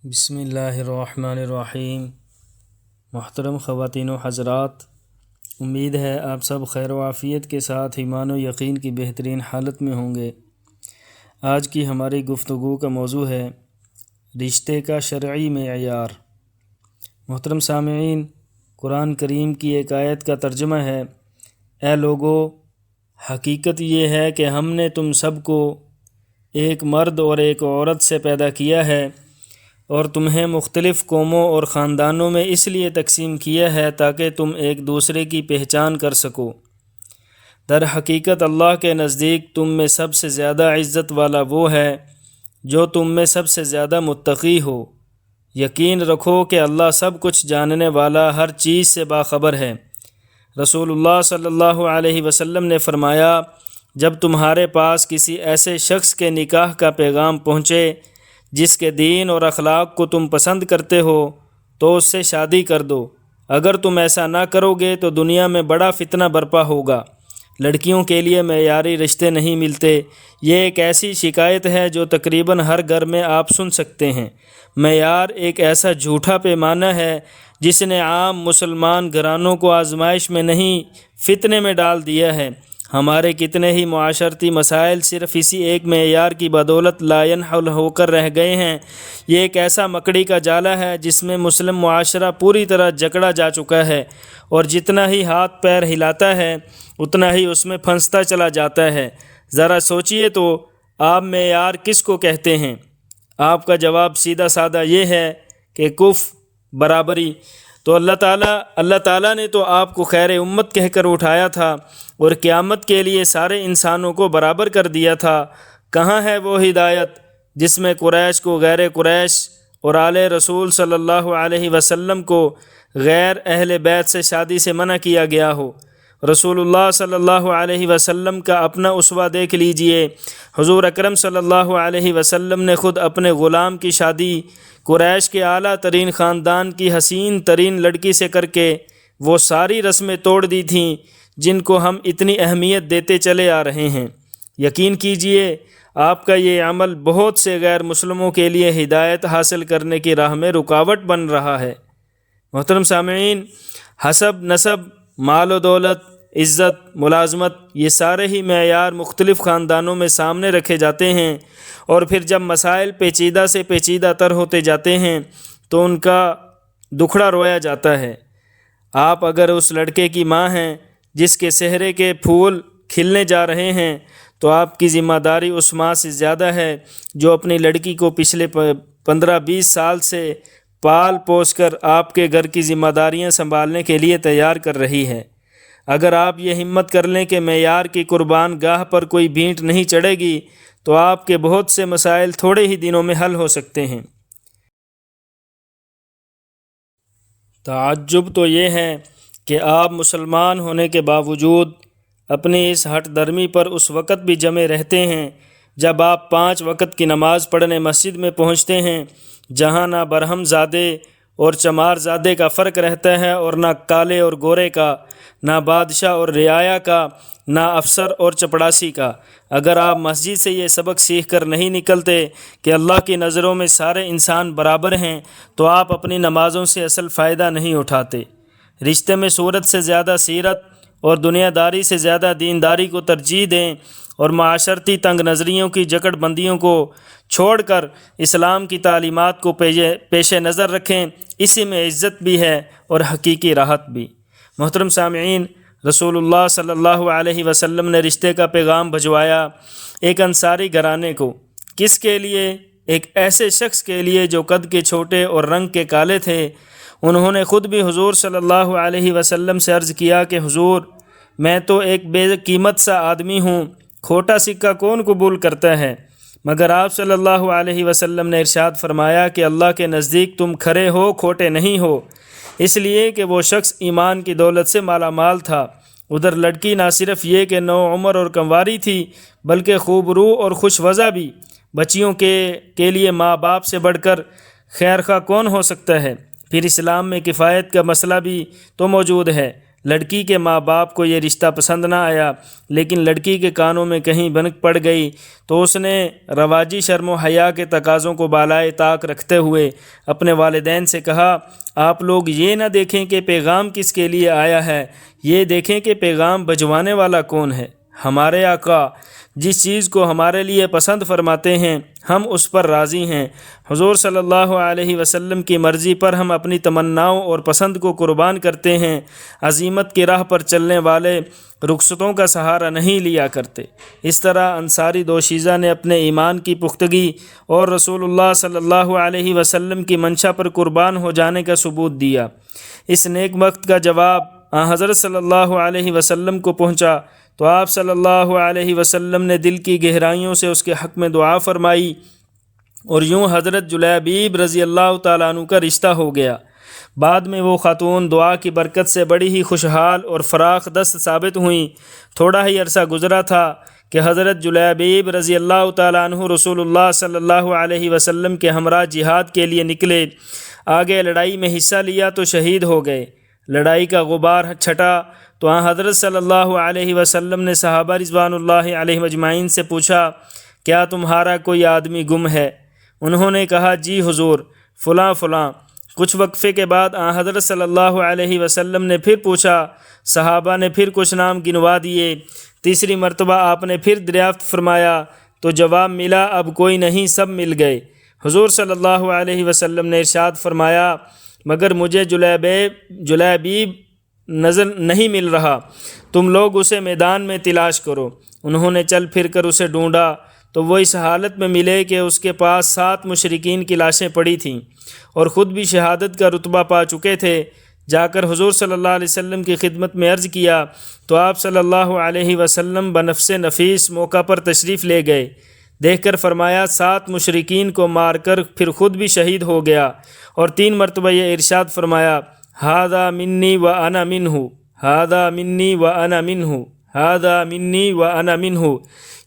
بسم اللہ الرحمن الرحیم۔ محترم خواتین و حضرات، امید ہے آپ سب خیر و عافیت کے ساتھ ایمان و یقین کی بہترین حالت میں ہوں گے۔ آج کی ہماری گفتگو کا موضوع ہے رشتے کا شرعی معیار۔ محترم سامعین، قرآن کریم کی ایک آیت کا ترجمہ ہے: اے لوگو، حقیقت یہ ہے کہ ہم نے تم سب کو ایک مرد اور ایک عورت سے پیدا کیا ہے اور تمہیں مختلف قوموں اور خاندانوں میں اس لیے تقسیم کیا ہے تاکہ تم ایک دوسرے کی پہچان کر سکو۔ در حقیقت اللہ کے نزدیک تم میں سب سے زیادہ عزت والا وہ ہے جو تم میں سب سے زیادہ متقی ہو۔ یقین رکھو کہ اللہ سب کچھ جاننے والا، ہر چیز سے باخبر ہے۔ رسول اللہ صلی اللہ علیہ وسلم نے فرمایا، جب تمہارے پاس کسی ایسے شخص کے نکاح کا پیغام پہنچے جس کے دین اور اخلاق کو تم پسند کرتے ہو تو اس سے شادی کر دو۔ اگر تم ایسا نہ کرو گے تو دنیا میں بڑا فتنہ برپا ہوگا۔ لڑکیوں کے لیے معیاری رشتے نہیں ملتے، یہ ایک ایسی شکایت ہے جو تقریباً ہر گھر میں آپ سن سکتے ہیں۔ معیار ایک ایسا جھوٹا پیمانہ ہے جس نے عام مسلمان گھرانوں کو آزمائش میں نہیں فتنے میں ڈال دیا ہے۔ ہمارے کتنے ہی معاشرتی مسائل صرف اسی ایک معیار کی بدولت لا ينحل ہو کر رہ گئے ہیں۔ یہ ایک ایسا مکڑی کا جالا ہے جس میں مسلم معاشرہ پوری طرح جکڑا جا چکا ہے، اور جتنا ہی ہاتھ پیر ہلاتا ہے اتنا ہی اس میں پھنستا چلا جاتا ہے۔ ذرا سوچئے تو، آپ معیار کس کو کہتے ہیں؟ آپ کا جواب سیدھا سادہ یہ ہے کہ برابری۔ تو اللہ تعالیٰ نے تو آپ کو خیر امت کہہ کر اٹھایا تھا اور قیامت کے لیے سارے انسانوں کو برابر کر دیا تھا۔ کہاں ہے وہ ہدایت جس میں قریش کو غیر قریش اور آل رسول صلی اللہ علیہ وسلم کو غیر اہل بیت سے شادی سے منع کیا گیا ہو؟ رسول اللہ صلی اللہ علیہ وسلم کا اپنا اسوہ دیکھ لیجئے۔ حضور اکرم صلی اللہ علیہ وسلم نے خود اپنے غلام کی شادی قریش کے اعلیٰ ترین خاندان کی حسین ترین لڑکی سے کر کے وہ ساری رسمیں توڑ دی تھیں جن کو ہم اتنی اہمیت دیتے چلے آ رہے ہیں۔ یقین کیجئے آپ کا یہ عمل بہت سے غیر مسلموں کے لیے ہدایت حاصل کرنے کی راہ میں رکاوٹ بن رہا ہے۔ محترم سامعین، حسب، نسب، مال و دولت، عزت، ملازمت، یہ سارے ہی معیار مختلف خاندانوں میں سامنے رکھے جاتے ہیں، اور پھر جب مسائل پیچیدہ سے پیچیدہ تر ہوتے جاتے ہیں تو ان کا دکھڑا رویا جاتا ہے۔ آپ اگر اس لڑکے کی ماں ہیں جس کے سہرے کے پھول کھلنے جا رہے ہیں تو آپ کی ذمہ داری اس ماں سے زیادہ ہے جو اپنی لڑکی کو پچھلے 15-20 سال سے پال پوس کر آپ کے گھر کی ذمہ داریاں سنبھالنے کے لیے تیار کر رہی ہے۔ اگر آپ یہ ہمت کر لیں کہ معیار کی قربان گاہ پر کوئی بھینٹ نہیں چڑھے گی تو آپ کے بہت سے مسائل تھوڑے ہی دنوں میں حل ہو سکتے ہیں۔ تعجب تو یہ ہے کہ آپ مسلمان ہونے کے باوجود اپنی اس ہٹ درمی پر اس وقت بھی جمے رہتے ہیں جب آپ 5 وقت کی نماز پڑھنے مسجد میں پہنچتے ہیں، جہاں نہ برہم زادے اور چمار زادے کا فرق رہتا ہے، اور نہ کالے اور گورے کا، نہ بادشاہ اور رعایا کا، نہ افسر اور چپڑاسی کا۔ اگر آپ مسجد سے یہ سبق سیکھ کر نہیں نکلتے کہ اللہ کی نظروں میں سارے انسان برابر ہیں تو آپ اپنی نمازوں سے اصل فائدہ نہیں اٹھاتے۔ رشتے میں صورت سے زیادہ سیرت اور دنیا داری سے زیادہ دینداری کو ترجیح دیں، اور معاشرتی تنگ نظریوں کی جکڑ بندیوں کو چھوڑ کر اسلام کی تعلیمات کو پیش نظر رکھیں۔ اسی میں عزت بھی ہے اور حقیقی راحت بھی۔ محترم سامعین، رسول اللہ صلی اللہ علیہ وسلم نے رشتے کا پیغام بھجوایا ایک انصاری گھرانے کو۔ کس کے لیے؟ ایک ایسے شخص کے لیے جو قد کے چھوٹے اور رنگ کے کالے تھے۔ انہوں نے خود بھی حضور صلی اللہ علیہ وسلم سے عرض کیا کہ حضور، میں تو ایک بے قیمت سا آدمی ہوں، کھوٹا سکہ کون قبول کرتا ہے؟ مگر آپ صلی اللہ علیہ وسلم نے ارشاد فرمایا کہ اللہ کے نزدیک تم کھرے ہو، کھوٹے نہیں ہو، اس لیے کہ وہ شخص ایمان کی دولت سے مالا مال تھا۔ ادھر لڑکی نہ صرف یہ کہ نو عمر اور کنواری تھی بلکہ خوب رو اور خوش وضع بھی۔ بچیوں کے لیے ماں باپ سے بڑھ کر خیر خواہ کون ہو سکتا ہے؟ پھر اسلام میں کفایت کا مسئلہ بھی تو موجود ہے، لڑکی کے ماں باپ کو یہ رشتہ پسند نہ آیا، لیکن لڑکی کے کانوں میں کہیں بنک پڑ گئی تو اس نے رواجی شرم و حیا کے تقاضوں کو بالائے طاق رکھتے ہوئے اپنے والدین سے کہا، آپ لوگ یہ نہ دیکھیں کہ پیغام کس کے لیے آیا ہے، یہ دیکھیں کہ پیغام بھجوانے والا کون ہے۔ ہمارے آقا جس چیز کو ہمارے لیے پسند فرماتے ہیں ہم اس پر راضی ہیں۔ حضور صلی اللہ علیہ وسلم کی مرضی پر ہم اپنی تمناؤں اور پسند کو قربان کرتے ہیں۔ عزیمت کی راہ پر چلنے والے رخصتوں کا سہارا نہیں لیا کرتے۔ اس طرح انصاری دوشیزہ نے اپنے ایمان کی پختگی اور رسول اللہ صلی اللہ علیہ وسلم کی منشا پر قربان ہو جانے کا ثبوت دیا۔ اس نیک وقت کا جواب حضرت صلی اللہ علیہ وسلم کو پہنچا تو آپ صلی اللہ علیہ وسلم نے دل کی گہرائیوں سے اس کے حق میں دعا فرمائی اور یوں حضرت جلیبیب رضی اللہ تعالیٰ عنہ کا رشتہ ہو گیا۔ بعد میں وہ خاتون دعا کی برکت سے بڑی ہی خوشحال اور فراخ دست ثابت ہوئیں۔ تھوڑا ہی عرصہ گزرا تھا کہ حضرت جلیبیب رضی اللہ تعالیٰ عنہ رسول اللہ صلی اللہ علیہ وسلم کے ہمراہ جہاد کے لیے نکلے۔ آگے لڑائی میں حصہ لیا تو شہید ہو گئے۔ لڑائی کا غبار چھٹا تو حضرت صلی اللہ علیہ وسلم نے صحابہ رضوان اللہ علیہ اجمعین سے پوچھا، کیا تمہارا کوئی آدمی گم ہے؟ انہوں نے کہا، جی حضور، فلاں فلاں۔ کچھ وقفے کے بعد حضرت صلی اللہ علیہ وسلم نے پھر پوچھا۔ صحابہ نے پھر کچھ نام گنوا دیے۔ تیسری مرتبہ آپ نے پھر دریافت فرمایا تو جواب ملا، اب کوئی نہیں، سب مل گئے۔ حضور صلی اللہ علیہ وسلم نے ارشاد فرمایا، مگر مجھے جلیبیب نظر نہیں مل رہا، تم لوگ اسے میدان میں تلاش کرو۔ انہوں نے چل پھر کر اسے ڈھونڈا تو وہ اس حالت میں ملے کہ اس کے پاس 7 مشرکین کی لاشیں پڑی تھیں اور خود بھی شہادت کا رتبہ پا چکے تھے۔ جا کر حضور صلی اللہ علیہ وسلم کی خدمت میں عرض کیا تو آپ صلی اللہ علیہ وسلم بنفس نفیس موقع پر تشریف لے گئے۔ دیکھ کر فرمایا، 7 مشرکین کو مار کر پھر خود بھی شہید ہو گیا، اور 3 مرتبہ یہ ارشاد فرمایا، ھذا منی و انا منہ، ھذا منی و انا منہ، ھذا منی و انا منہ،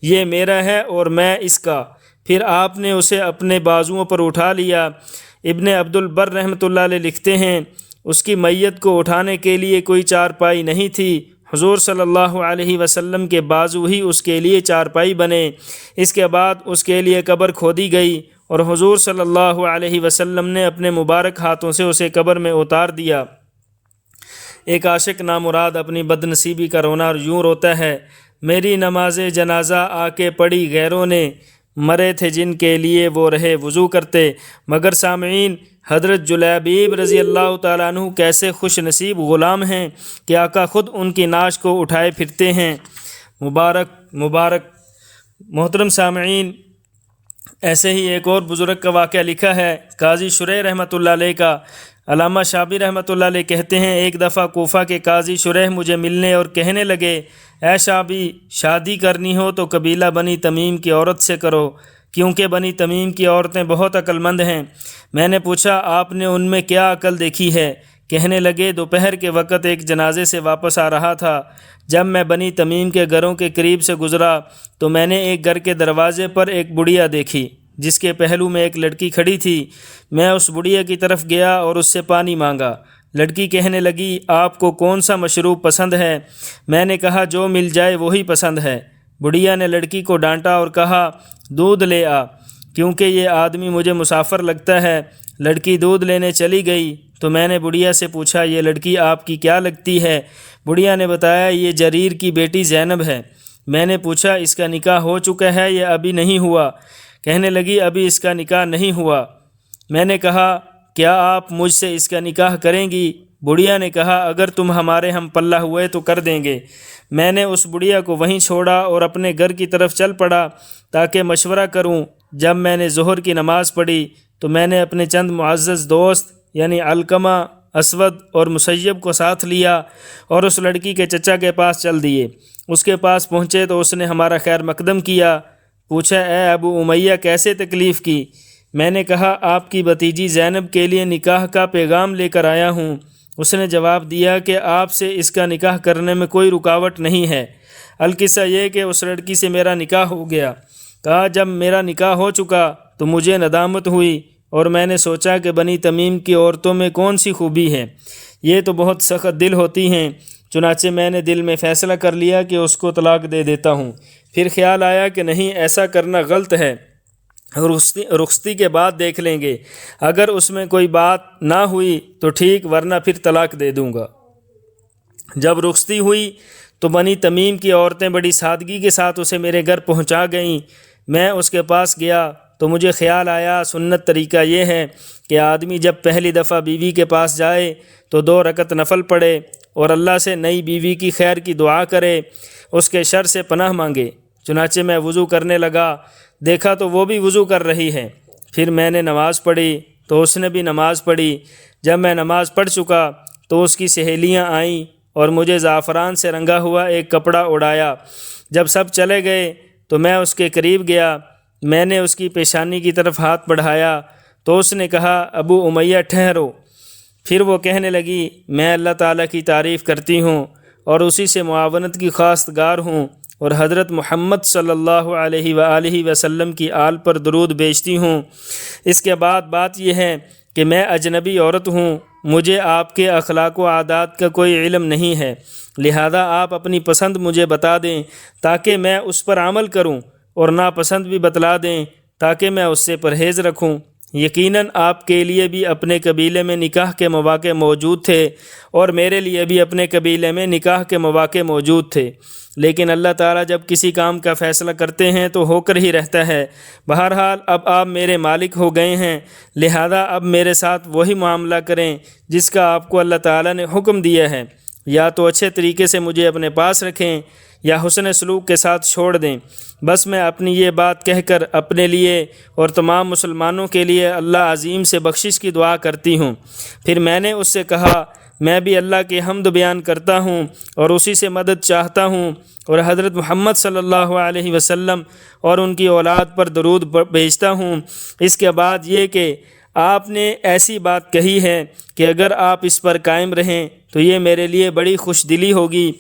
یہ میرا ہے اور میں اس کا۔ پھر آپ نے اسے اپنے بازوؤں پر اٹھا لیا۔ ابن عبد البر رحمۃ اللہ علیہ لکھتے ہیں، اس کی میت کو اٹھانے کے لیے کوئی چارپائی نہیں تھی، حضور صلی اللہ علیہ وسلم کے بازو ہی اس کے لیے چارپائی بنے۔ اس کے بعد اس کے لیے قبر کھودی گئی اور حضور صلی اللہ علیہ وسلم نے اپنے مبارک ہاتھوں سے اسے قبر میں اتار دیا۔ ایک عاشق نامراد اپنی بد نصیبی کا رونا اور یوں روتا ہے، میری نماز جنازہ آ کے پڑھی غیروں نے، مرے تھے جن کے لیے وہ رہے وضو کرتے۔ مگر سامعین، حضرت جلیبیب رضی اللہ تعالیٰ عنہ کیسے خوش نصیب غلام ہیں کہ آقا خود ان کی نعش کو اٹھائے پھرتے ہیں۔ مبارک مبارک۔ محترم سامعین، ایسے ہی ایک اور بزرگ کا واقعہ لکھا ہے، قاضی شریح رحمۃ اللہ علیہ کا۔ علامہ شابی رحمۃ اللہ علیہ کہتے ہیں، ایک دفعہ کوفہ کے قاضی شریح مجھے ملنے اور کہنے لگے، اے شابی، شادی کرنی ہو تو قبیلہ بنی تمیم کی عورت سے کرو، کیونکہ بنی تمیم کی عورتیں بہت عقل مند ہیں۔ میں نے پوچھا، آپ نے ان میں کیا عقل دیکھی ہے؟ کہنے لگے، دوپہر کے وقت ایک جنازے سے واپس آ رہا تھا، جب میں بنی تمیم کے گھروں کے قریب سے گزرا تو میں نے ایک گھر کے دروازے پر ایک بڑھیا دیکھی جس کے پہلو میں ایک لڑکی کھڑی تھی۔ میں اس بڑھیا کی طرف گیا اور اس سے پانی مانگا۔ لڑکی کہنے لگی، آپ کو کون سا مشروب پسند ہے؟ میں نے کہا، جو مل جائے وہی پسند ہے۔ بڑھیا نے لڑکی کو ڈانٹا اور کہا، دودھ لے آ، کیونکہ یہ آدمی مجھے مسافر لگتا ہے۔ لڑکی دودھ لینے چلی گئی تو میں نے بڑھیا سے پوچھا، یہ لڑکی آپ کی کیا لگتی ہے؟ بڑھیا نے بتایا، یہ جریر کی بیٹی زینب ہے۔ میں نے پوچھا، اس کا نکاح ہو چکا ہے یا ابھی نہیں ہوا؟ کہنے لگی، ابھی اس کا نکاح نہیں ہوا۔ میں نے کہا، کیا آپ مجھ سے اس کا نکاح کریں گی؟ بڑھیا نے کہا، اگر تم ہمارے ہم پلہ ہوئے تو کر دیں گے۔ میں نے اس بڑھیا کو وہیں چھوڑا اور اپنے گھر کی طرف چل پڑا تاکہ مشورہ کروں۔ جب میں نے ظہر کی نماز پڑھی تو میں نے اپنے چند معزز دوست یعنی علقمہ، اسود اور مسیب کو ساتھ لیا اور اس لڑکی کے چچا کے پاس چل دیے۔ اس کے پاس پہنچے تو اس نے ہمارا خیر مقدم کیا۔ پوچھا، اے ابو امیہ، کیسے تکلیف کی؟ میں نے کہا، آپ کی بھتیجی زینب کے لیے نکاح کا پیغام لے کر آیا ہوں۔ اس نے جواب دیا کہ آپ سے اس کا نکاح کرنے میں کوئی رکاوٹ نہیں ہے۔ القصہ یہ کہ اس لڑکی سے میرا نکاح ہو گیا۔ کہا، جب میرا نکاح ہو چکا تو مجھے ندامت ہوئی اور میں نے سوچا کہ بنی تمیم کی عورتوں میں کون سی خوبی ہے، یہ تو بہت سخت دل ہوتی ہیں، چنانچہ میں نے دل میں فیصلہ کر لیا کہ اس کو طلاق دے دیتا ہوں۔ پھر خیال آیا کہ نہیں، ایسا کرنا غلط ہے، رخصتی کے بعد دیکھ لیں گے، اگر اس میں کوئی بات نہ ہوئی تو ٹھیک، ورنہ پھر طلاق دے دوں گا۔ جب رخصتی ہوئی تو بنی تمیم کی عورتیں بڑی سادگی کے ساتھ اسے میرے گھر پہنچا گئیں۔ میں اس کے پاس گیا تو مجھے خیال آیا سنت طریقہ یہ ہے کہ آدمی جب پہلی دفعہ بیوی کے پاس جائے تو 2 رکعت نفل پڑھے اور اللہ سے نئی بیوی کی خیر کی دعا کرے، اس کے شر سے پناہ مانگے۔ چنانچہ میں وضو کرنے لگا، دیکھا تو وہ بھی وضو کر رہی ہے۔ پھر میں نے نماز پڑھی تو اس نے بھی نماز پڑھی۔ جب میں نماز پڑھ چکا تو اس کی سہیلیاں آئیں اور مجھے زعفران سے رنگا ہوا ایک کپڑا اڑایا۔ جب سب چلے گئے تو میں اس کے قریب گیا، میں نے اس کی پیشانی کی طرف ہاتھ بڑھایا تو اس نے کہا، ابو امیہ ٹھہرو۔ پھر وہ کہنے لگی، میں اللہ تعالیٰ کی تعریف کرتی ہوں اور اسی سے معاونت کی خواستگار ہوں، اور حضرت محمد صلی اللہ علیہ وآلہ وسلم کی آل پر درود بھیجتی ہوں۔ اس کے بعد بات یہ ہے کہ میں اجنبی عورت ہوں، مجھے آپ کے اخلاق و عادات کا کوئی علم نہیں ہے، لہذا آپ اپنی پسند مجھے بتا دیں تاکہ میں اس پر عمل کروں، اور ناپسند بھی بتلا دیں تاکہ میں اس سے پرہیز رکھوں۔ یقیناً آپ کے لیے بھی اپنے قبیلے میں نکاح کے مواقع موجود تھے اور میرے لیے بھی اپنے قبیلے میں نکاح کے مواقع موجود تھے، لیکن اللہ تعالیٰ جب کسی کام کا فیصلہ کرتے ہیں تو ہو کر ہی رہتا ہے۔ بہرحال اب آپ میرے مالک ہو گئے ہیں، لہذا اب میرے ساتھ وہی معاملہ کریں جس کا آپ کو اللہ تعالیٰ نے حکم دیا ہے، یا تو اچھے طریقے سے مجھے اپنے پاس رکھیں یا حسن سلوک کے ساتھ چھوڑ دیں۔ بس میں اپنی یہ بات کہہ کر اپنے لیے اور تمام مسلمانوں کے لیے اللہ عظیم سے بخشش کی دعا کرتی ہوں۔ پھر میں نے اس سے کہا، میں بھی اللہ کی حمد بیان کرتا ہوں اور اسی سے مدد چاہتا ہوں، اور حضرت محمد صلی اللہ علیہ وسلم اور ان کی اولاد پر درود بھیجتا ہوں۔ اس کے بعد یہ کہ آپ نے ایسی بات کہی ہے کہ اگر آپ اس پر قائم رہیں تو یہ میرے لیے بڑی خوش دلی ہوگی،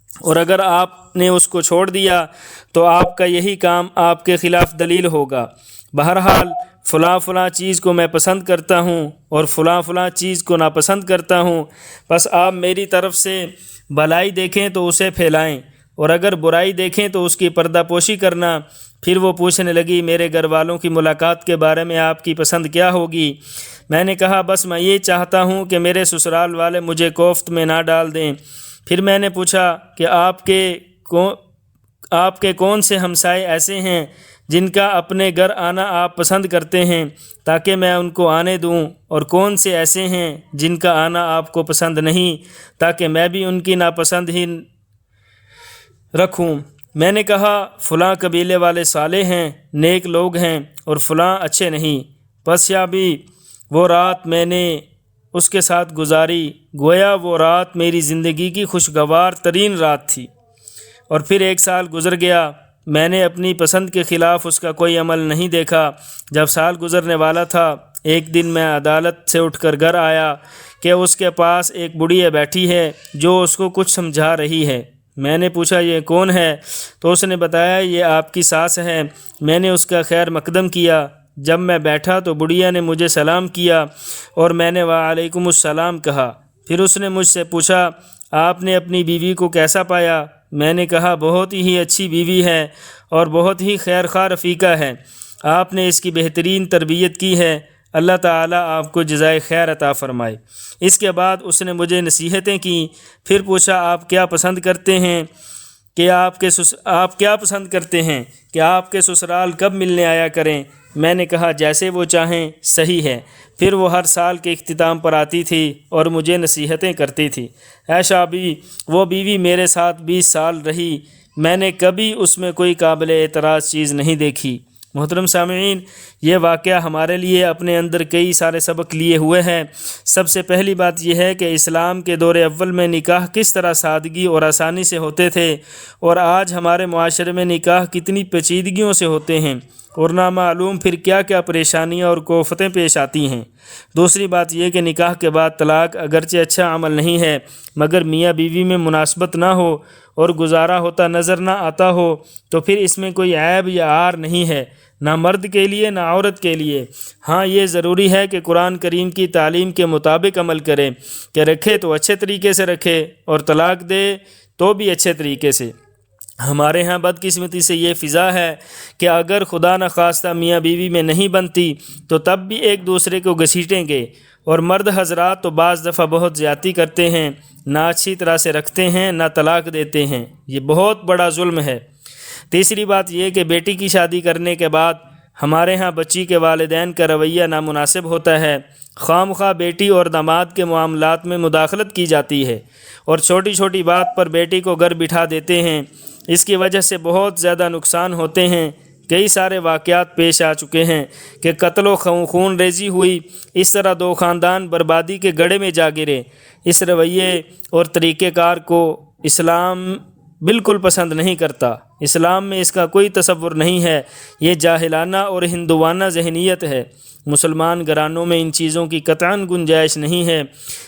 اور اگر آپ نے اس کو چھوڑ دیا تو آپ کا یہی کام آپ کے خلاف دلیل ہوگا۔ بہرحال فلاں فلاں چیز کو میں پسند کرتا ہوں اور فلاں فلاں چیز کو ناپسند کرتا ہوں، بس آپ میری طرف سے بھلائی دیکھیں تو اسے پھیلائیں، اور اگر برائی دیکھیں تو اس کی پردہ پوشی کرنا۔ پھر وہ پوچھنے لگی، میرے گھر والوں کی ملاقات کے بارے میں آپ کی پسند کیا ہوگی؟ میں نے کہا، بس میں یہ چاہتا ہوں کہ میرے سسرال والے مجھے کوفت میں نہ ڈال دیں۔ پھر میں نے پوچھا کہ آپ کے کون سے ہمسائے ایسے ہیں جن کا اپنے گھر آنا آپ پسند کرتے ہیں تاکہ میں ان کو آنے دوں، اور کون سے ایسے ہیں جن کا آنا آپ کو پسند نہیں تاکہ میں بھی ان کی ناپسند ہی رکھوں؟ میں نے کہا، فلاں قبیلے والے صالح ہیں، نیک لوگ ہیں، اور فلاں اچھے نہیں۔ پس یا بھی وہ رات میں نے اس کے ساتھ گزاری، گویا وہ رات میری زندگی کی خوشگوار ترین رات تھی۔ اور پھر 1 سال گزر گیا، میں نے اپنی پسند کے خلاف اس کا کوئی عمل نہیں دیکھا۔ جب سال گزرنے والا تھا، ایک دن میں عدالت سے اٹھ کر گھر آیا کہ اس کے پاس ایک بڑھیا بیٹھی ہے جو اس کو کچھ سمجھا رہی ہے۔ میں نے پوچھا، یہ کون ہے؟ تو اس نے بتایا، یہ آپ کی ساس ہے۔ میں نے اس کا خیر مقدم کیا۔ جب میں بیٹھا تو بڑھیا نے مجھے سلام کیا اور میں نے وعلیکم السلام کہا۔ پھر اس نے مجھ سے پوچھا، آپ نے اپنی بیوی کو کیسا پایا؟ میں نے کہا، بہت ہی اچھی بیوی ہے اور بہت ہی خیر خواہ رفیقہ ہے، آپ نے اس کی بہترین تربیت کی ہے، اللہ تعالیٰ آپ کو جزائے خیر عطا فرمائے۔ اس کے بعد اس نے مجھے نصیحتیں کیں۔ پھر پوچھا، آپ کیا پسند کرتے ہیں کہ آپ کیا پسند کرتے ہیں کہ آپ کے سسرال کب ملنے آیا کریں؟ میں نے کہا، جیسے وہ چاہیں، صحیح ہے۔ پھر وہ ہر سال کے اختتام پر آتی تھی اور مجھے نصیحتیں کرتی تھی۔ اے شابی، وہ بیوی میرے ساتھ 20 سال رہی، میں نے کبھی اس میں کوئی قابل اعتراض چیز نہیں دیکھی۔ محترم سامعین، یہ واقعہ ہمارے لیے اپنے اندر کئی سارے سبق لیے ہوئے ہیں۔ سب سے پہلی بات یہ ہے کہ اسلام کے دور اول میں نکاح کس طرح سادگی اور آسانی سے ہوتے تھے، اور آج ہمارے معاشرے میں نکاح کتنی پیچیدگیوں سے ہوتے ہیں، اور نامعلوم پھر کیا کیا پریشانیاں اور کوفتیں پیش آتی ہیں۔ دوسری بات یہ کہ نکاح کے بعد طلاق اگرچہ اچھا عمل نہیں ہے، مگر میاں بیوی میں مناسبت نہ ہو اور گزارا ہوتا نظر نہ آتا ہو تو پھر اس میں کوئی عیب یا عار نہیں ہے۔ نہ مرد کے لیے نہ عورت کے لیے۔ ہاں یہ ضروری ہے کہ قرآن کریم کی تعلیم کے مطابق عمل کرے، کہ رکھے تو اچھے طریقے سے رکھے اور طلاق دے تو بھی اچھے طریقے سے۔ ہمارے ہاں بدقسمتی سے یہ فضا ہے کہ اگر خدا نخواستہ میاں بیوی میں نہیں بنتی تو تب بھی ایک دوسرے کو گھسیٹیں گے، اور مرد حضرات تو بعض دفعہ بہت زیادتی کرتے ہیں، نہ اچھی طرح سے رکھتے ہیں نہ طلاق دیتے ہیں۔ یہ بہت بڑا ظلم ہے۔ تیسری بات یہ کہ بیٹی کی شادی کرنے کے بعد ہمارے ہاں بچی کے والدین کا رویہ نامناسب ہوتا ہے۔ خواہ مخواہ بیٹی اور داماد کے معاملات میں مداخلت کی جاتی ہے، اور چھوٹی چھوٹی بات پر بیٹی کو گھر بٹھا دیتے ہیں۔ اس کی وجہ سے بہت زیادہ نقصان ہوتے ہیں۔ کئی سارے واقعات پیش آ چکے ہیں کہ قتل و خون ریزی ہوئی، اس طرح دو خاندان بربادی کے گڑھے میں جا گرے۔ اس رویے اور طریقہ کار کو اسلام بالکل پسند نہیں کرتا۔ اسلام میں اس کا کوئی تصور نہیں ہے۔ یہ جاہلانہ اور ہندوانہ ذہنیت ہے۔ مسلمان گھرانوں میں ان چیزوں کی قطعاً گنجائش نہیں ہے۔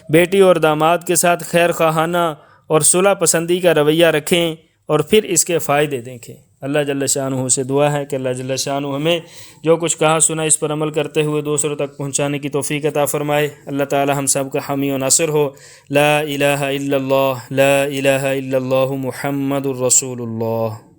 بیٹی اور داماد کے ساتھ خیر خواہانہ اور صلح پسندی کا رویہ رکھیں اور پھر اس کے فائدے دیکھیں۔ اللہ جل شانہ سے دعا ہے کہ اللہ جل شانہ ہمیں جو کچھ کہا سنا اس پر عمل کرتے ہوئے دوسروں تک پہنچانے کی توفیق عطا فرمائے۔ اللہ تعالی ہم سب کا حامی و ناصر ہو۔ لا الہ الا اللہ، لا الہ الا اللہ، محمد الرسول اللہ۔